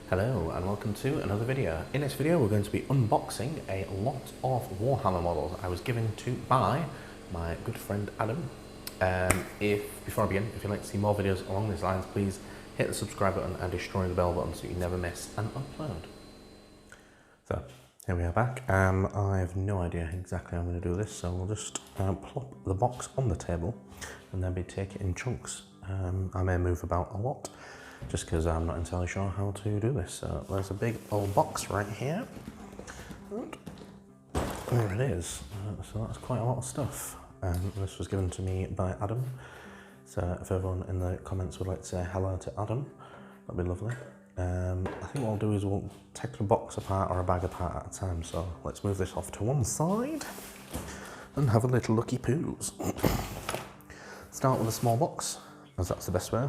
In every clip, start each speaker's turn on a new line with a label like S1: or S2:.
S1: Hello and welcome to another video. In this video we're going to be unboxing a lot of Warhammer models I was given to by my good friend Adam. Before I begin, if you'd like to see more videos along these lines, please hit the subscribe button and destroy the bell button so you never miss an upload. So here we are back. I have no idea exactly how I'm going to do this, so we'll just plop the box on the table and then take it in chunks. I may move about a lot, just because I'm not entirely sure how to do this. So there's a big old box right here. And there it is. So that's quite a lot of stuff. This was given to me by Adam. So if everyone in the comments would like to say hello to Adam, that'd be lovely. I think what I'll do is we'll take the box apart or a bag apart at a time. So let's move this off to one side and have a little looky poos. Start with a small box, as that's the best way.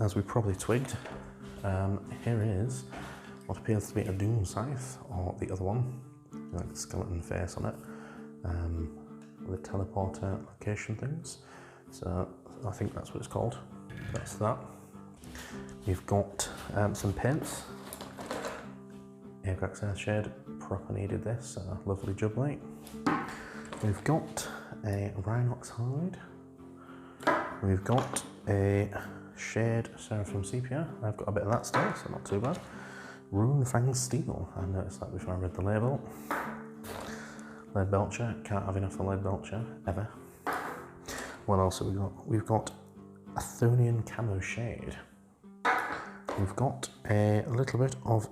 S1: As we probably twigged, here is what appears to be a doom scythe, or the other one, like the skeleton face on it, the teleporter location things. So I think that's what it's called. That's that. We've got some paints. Agrax Earthshade, proper needed this, lovely jubilee. We've got a Rhinox hide. We've got a Shade Seraphim Sepia. I've got a bit of that still, so not too bad. Rune Fang Steel, I noticed that before I read the label. Lead Belcher, can't have enough of Lead Belcher, ever. What else have we got? We've got Athonian Camo Shade. We've got a little bit of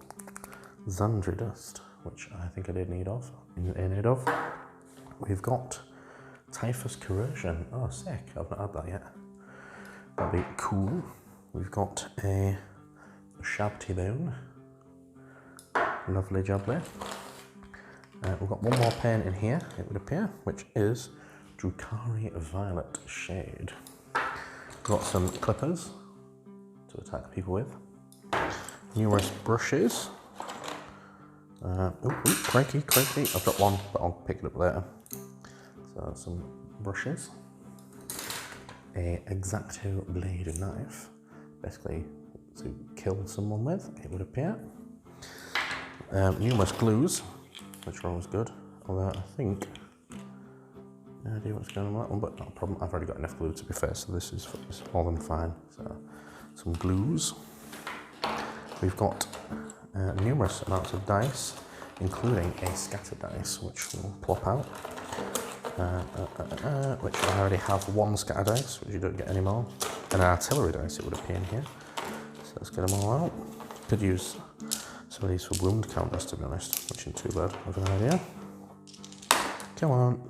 S1: Zandri Dust, which I think I did need of. We've got Typhus Corrosion. Oh, sick, I've not had that yet. That'd be cool. We've got a Shab T-Bone. Lovely job there. We've got one more pen in here, it would appear, which is Drukhari Violet Shade. We've got some clippers to attack people with. Numerous brushes. Crikey. I've got one, but I'll pick it up later. So some brushes. A X-Acto blade knife, basically to kill someone with, it would appear. Numerous glues, which are always good, although I think, no idea what's going on with that one, but not a problem. I've already got enough glue to be fair, so this is more than fine. So some glues. We've got numerous amounts of dice, including a scatter dice, which will plop out. Which I already have one scatter dice, which you don't get anymore, and an artillery dice, it would appear in here. So let's get them all out. Could use some of these for wound counters, to be honest, which isn't too bad of an idea. Come on.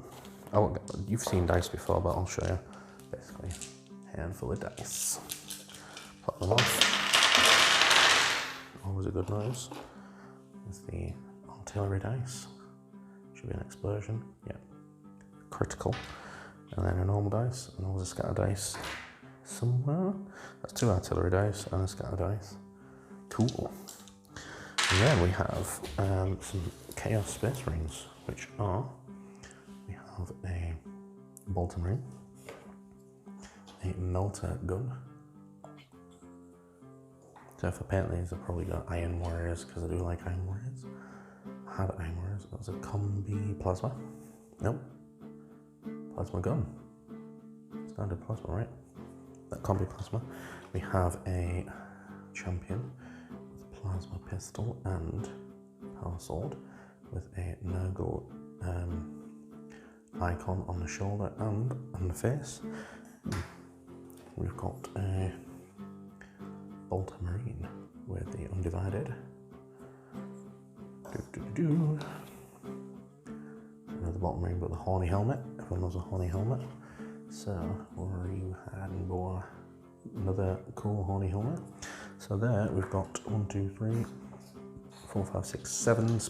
S1: Oh, you've seen dice before, but I'll show you. Basically, a handful of dice. Pop them off. Always a good noise. There's the artillery dice. Should be an explosion. Yeah. Critical, and then a normal dice, and always a scatter dice somewhere. That's two artillery dice and a scatter dice. Cool. And then we have some Chaos Space Marines, which are, we have a Bolter Marine, a Melter Gun. So for paint these, I've probably got Iron Warriors, because I do like Iron Warriors. I had Iron Warriors. That was a Combi Plasma. Nope. Plasma gun. Standard plasma, right? That combi plasma. We have a champion with plasma pistol and power sword with a Nurgle icon on the shoulder and on the face. We've got a Bolter Marine with the Undivided. Another Bolter Marine with a horny helmet. Everyone knows a horny helmet. So, where are you hiding, boy? Another cool horny helmet. So there we've got 1, 2, 3, 4, 5, 6, 7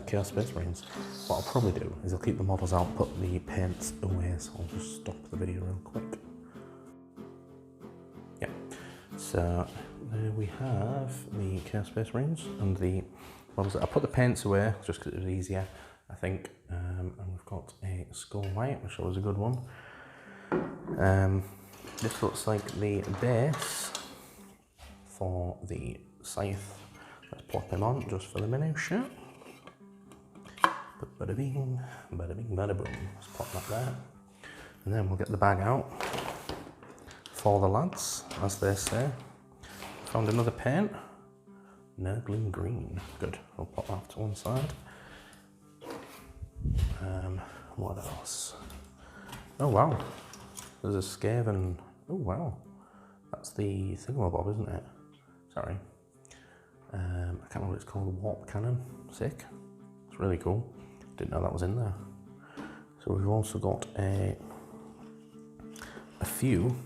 S1: Chaos Space Marines. What I'll probably do is I'll keep the models out, put the paints away, so I'll just stop the video real quick. Yeah. So there we have the Chaos Space Marines and the models. I put the paints away just because it was easier, I think, and we've got a Skull White, which was a good one. This looks like the base for the scythe plop him on just for the minutia. Bada bing, bada boom. Let's pop that there. And then we'll get the bag out for the lads, as they say. Found another paint. Necron green. Good. I'll pop that to one side. What else? Oh wow. There's a Skaven. Oh wow. That's the thingamabob, isn't it? Sorry. I can't remember what it's called. Warp cannon. Sick. It's really cool. Didn't know that was in there. So we've also got a few.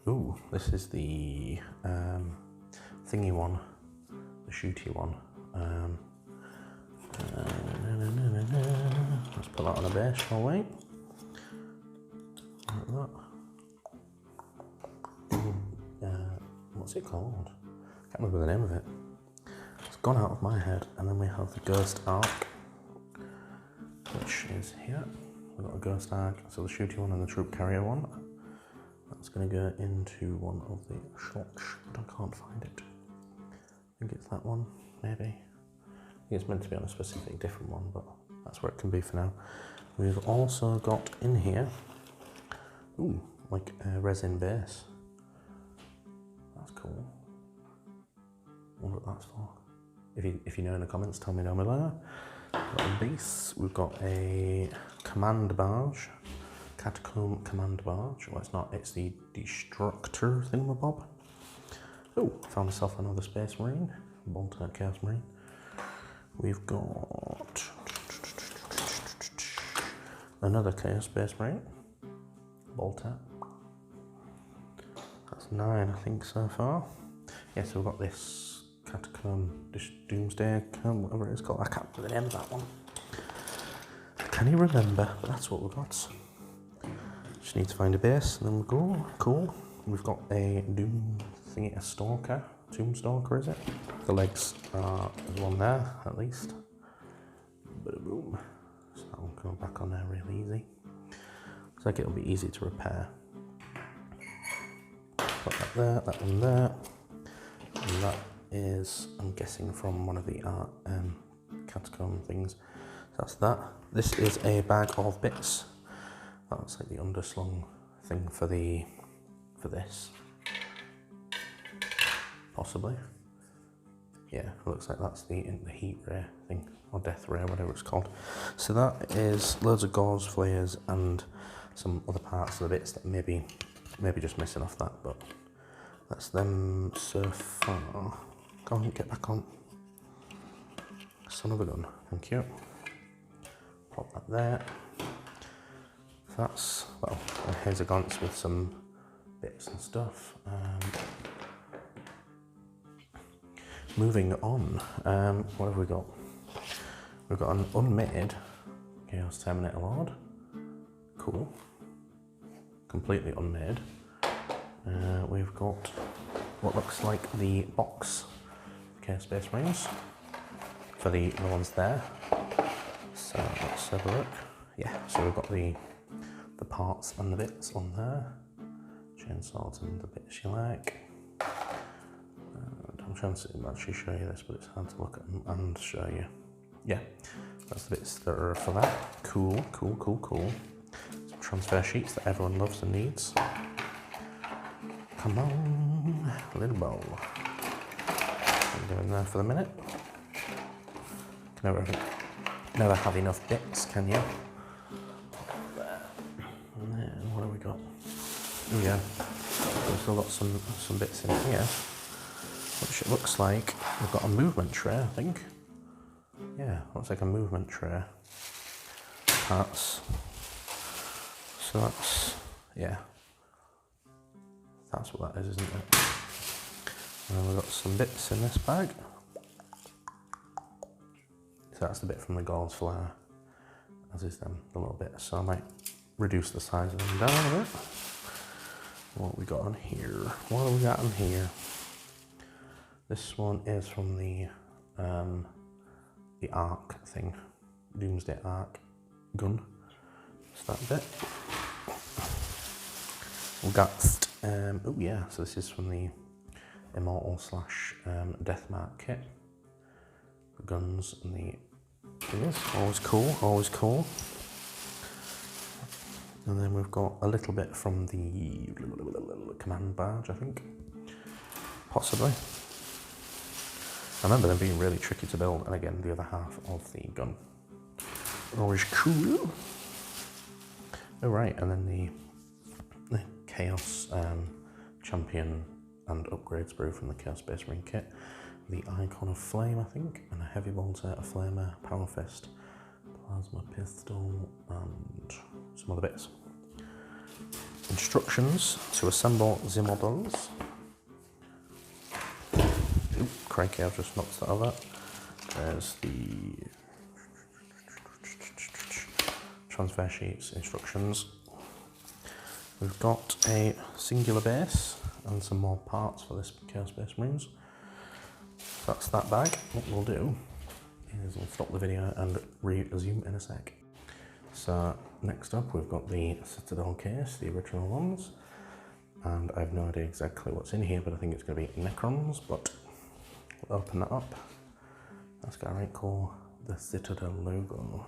S1: Ooh, this is the thingy one, the shooty one. Let's put that on a base, shall we? Like that. What's it called? Can't remember the name of it. It's gone out of my head. And then we have the ghost arc, which is here. We've got a ghost arc, so the shooty one and the troop carrier one. That's going to go into one of the shots, but I can't find it. I think it's that one, maybe. I think it's meant to be on a specific different one, but that's where it can be for now. We've also got in here, ooh, like a resin base. That's cool. I wonder what that's for. If you know in the comments, tell me down below. We've got a base. We've got a command barge. Catacomb command barge. Well, it's not, it's the destructor thingamabob. Oh, found myself another space marine. Bolter Chaos Marine. We've got another Chaos Space Marine. Bolter. That's 9, I think, so far. Yeah, so we've got this Catacomb, this Doomsday, whatever it's called. I can't remember the name of that one. Can you remember? But that's what we've got. Just need to find a base and then we'll go. Cool. We've got a Doom thingy, a Stalker. Tomb Stalker, is it? The legs are, there's one there at least. Bada boom. So that'll go back on there really easy. Looks like it'll be easy to repair. Put that there, that one there. And that is, I'm guessing, from one of the art catacomb things. So that's that. This is a bag of bits. That's like the underslung thing for this. Possibly. Yeah, it looks like that's the heat ray thing, or death ray, whatever it's called. So that is loads of gauze, flares, and some other parts of the bits that maybe just missing off that, but that's them so far. Go on, get back on. Son of a gun, thank you. Pop that there. That's, well, here's a glance with some bits and stuff. Moving on, what have we got? We've got an unmade Chaos Terminator Lord. Cool. Completely unmade. We've got what looks like the box Chaos Space Marines for the ones there. So let's have a look. Yeah, so we've got the parts and the bits on there. Chainsaws and the bits you like. I'm trying to actually show you this, but it's hard to look at them and show you. Yeah, that's the bits that are for that. Cool, cool, cool, cool. Some transfer sheets that everyone loves and needs. Come on, little bowl. I'll go in there for the minute. Never have enough bits, can you? There. And then what have we got? Oh yeah, we've still got some bits in here. Which it looks like we've got a movement tray, I think. Yeah, looks like a movement tray. Parts. So that's, yeah. That's what that is, isn't it? And we've got some bits in this bag. So that's the bit from the gauze flower, as is them, the little bit. So I might reduce the size of them down a bit. What have we got on here? What have we got on here? This one is from the arc thing, Doomsday arc gun. It's that bit. We got, oh yeah, so this is from the Immortal slash Deathmark kit. The guns and the things, always cool, always cool. And then we've got a little bit from the command barge, I think. Possibly. I remember them being really tricky to build, and again, the other half of the gun. Always cool. Oh right, and then the Chaos Champion and upgrade sprue from the Chaos Space Marine kit. The Icon of Flame, I think, and a Heavy Bolter, a Flamer, Power Fist, Plasma Pistol, and some other bits. Instructions to assemble the models. Oop, crikey, I've just knocked that over. There's the transfer sheets, instructions. We've got a singular base and some more parts for this Chaos Space Marines. That's that bag. What we'll do is we'll stop the video and resume in a sec. So next up we've got the Citadel case, the original ones, and I have no idea exactly what's in here, but I think it's going to be Necrons, but we'll open that up. That's got a right cool, the Citadel logo.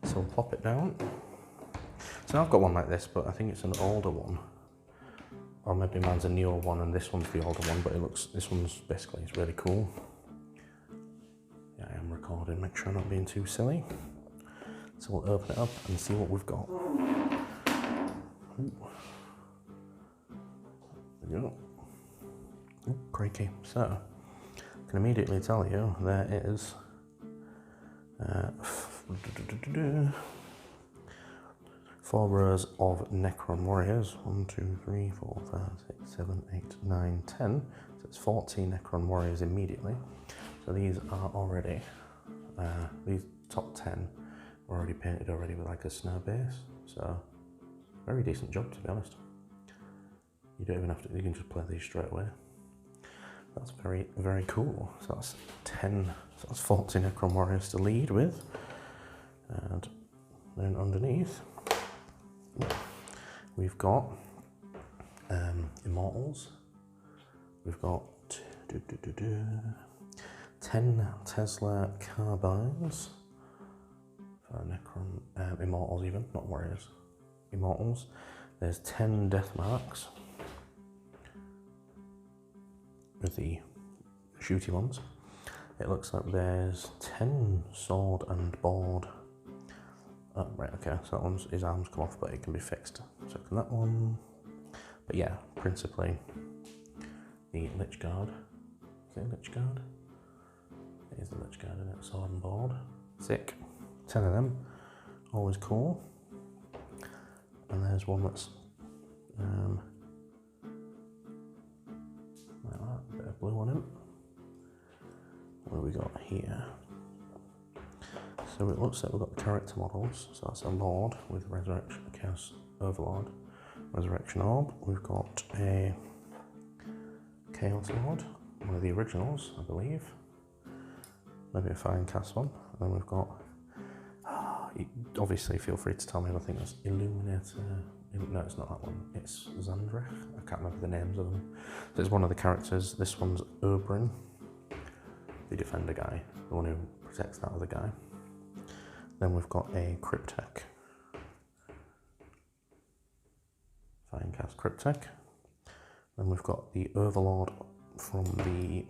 S1: So we'll plop it down. So I've got one like this, but I think it's an older one. Or maybe mine's a newer one and this one's the older one, but this one's basically, it's really cool. Yeah, I am recording, make sure I'm not being too silly. So we'll open it up and see what we've got. Ooh. There we go. Ooh, crikey. So, I can immediately tell you there is 4 rows of Necron warriors. 1, 2, 3, 4, 5, 6, 7, 8, 9, 10. So it's 14 Necron warriors immediately. So these are already, these top 10 were already painted already with like a snow base. So very decent job, to be honest. You don't even have to, you can just play these straight away. That's very, very cool. So that's 10, so that's 14 Necron warriors to lead with. And then underneath, we've got Immortals. We've got 10 Tesla carbines for Necron, Immortals even, not warriors. Immortals. There's 10 Deathmarks with the shooty ones. It looks like there's 10 sword and board. Oh, right, okay, so that one's, his arms come off, but it can be fixed. So can that one. But yeah, principally the Lich Guard. Is it a Lich Guard? It is the Lich Guard, isn't it? Sword and board. Sick. 10 of them. Always cool. And there's one that's like that, bit of blue on him. What have we got here? So it looks like we've got the character models. So that's a Lord with Resurrection, Chaos Overlord, Resurrection Orb. We've got a Chaos Lord, one of the originals, I believe. Maybe a Fine Cast one. And then we've got, obviously feel free to tell me, I think that's Illuminator. No, it's not that one. It's Zandrech. I can't remember the names of them. So it's one of the characters. This one's Oberyn, the Defender guy, the one who protects that other guy. Then we've got a Cryptek. Fine Cast Cryptek. Then we've got the Overlord from the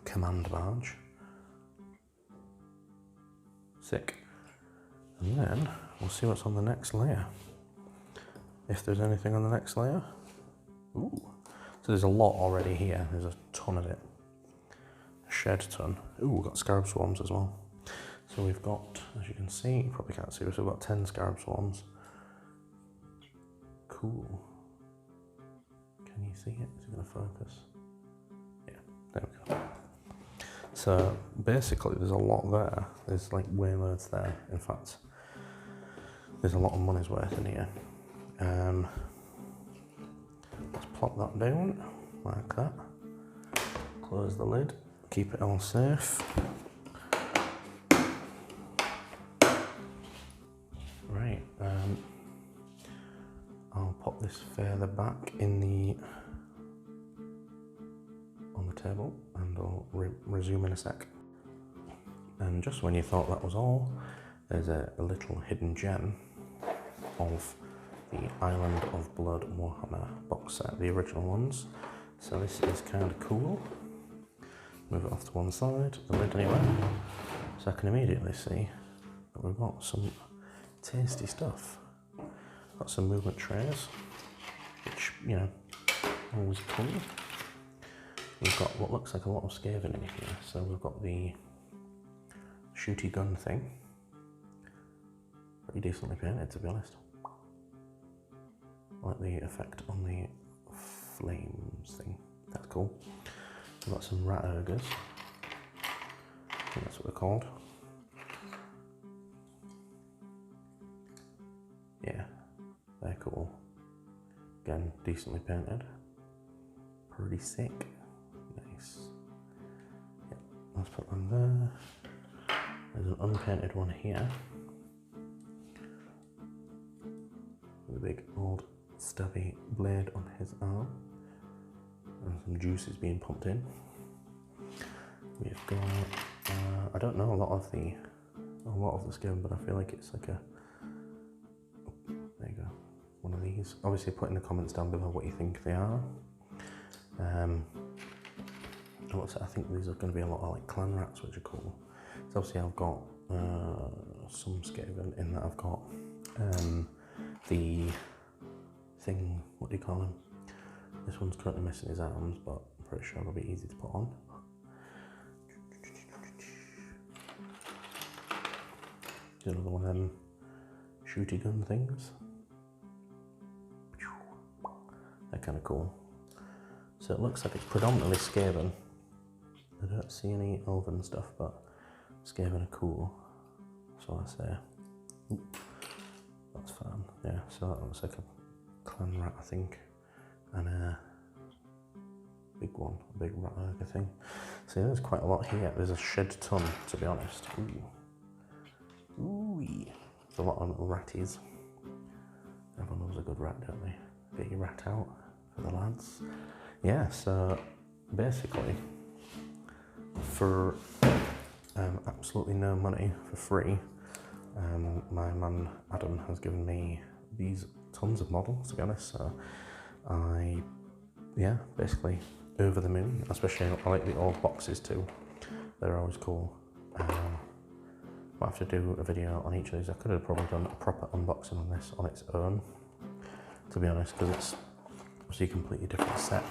S1: Command Barge. Sick. And then we'll see what's on the next layer. If there's anything on the next layer. Ooh. So there's a lot already here. There's a ton of it. A shed ton. Ooh, we've got Scarab Swarms as well. So we've got, as you can see, you probably can't see this, we've got 10 Scarab Swarms. Cool. Can you see it? Is it going to focus? Yeah, there we go. So basically there's a lot there. There's like way loads there. In fact, there's a lot of money's worth in here. Let's plop that down like that. Close the lid, keep it all safe. Right, I'll pop this further back in the I'll resume in a sec. And just when you thought that was all, there's a little hidden gem of the Island of Blood Warhammer box set, the original ones. So this is kind of cool. Move it off to one side, the lid anyway. So I can immediately see that we've got some tasty stuff. Got some movement trays, which, you know, always cool. We've got what looks like a lot of Skaven in here. So we've got the shooty gun thing. Pretty decently painted, to be honest. I like the effect on the flames thing. That's cool. We've got some rat ogres. I think that's what they're called. Yeah, they're cool. Again, decently painted. Pretty sick. Nice. Yep, let's put them there. There's an unpainted one here. With a big old stabby blade on his arm. And some juices being pumped in. We've got, I don't know a lot of the skin, but I feel like it's like a, there you go, one of these. Obviously put in the comments down below what you think they are. I think these are going to be a lot of like clan rats, which are cool. So obviously I've got some Skaven in that I've got the thing, what do you call him? This one's currently missing his arms, but I'm pretty sure it'll be easy to put on. Another one of them shooty gun things. They're kind of cool. So it looks like it's predominantly Skaven. I don't see any elven stuff, but Skaven are cool. So I say, oop, that's fine. Yeah, so that looks like a clan rat, I think. And a big one, a big rat ogre thing. See, there's quite a lot here. There's a shed ton, to be honest. Ooh. Ooh. There's a lot of little ratties. Everyone loves a good rat, don't they? Get your rat out for the lads. Yeah, so basically, for absolutely no money, for free, my man Adam has given me these tons of models, to be honest. So yeah, basically over the moon. Especially I like the old boxes too. They're always cool. I'll have to do a video on each of these. I could have probably done a proper unboxing on this on its own, to be honest, because it's obviously a completely different set.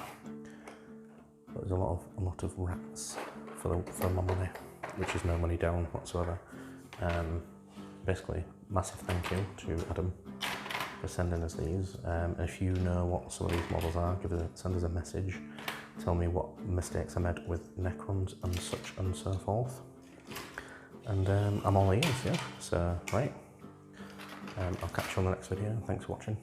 S1: But there's a lot of rats for my money, which is no money down whatsoever. Basically, massive thank you to Adam for sending us these. If you know what some of these models are, send us a message. Tell me what mistakes I made with Necrons and such and so forth. And I'm all ears, yeah. So, right. I'll catch you on the next video. Thanks for watching.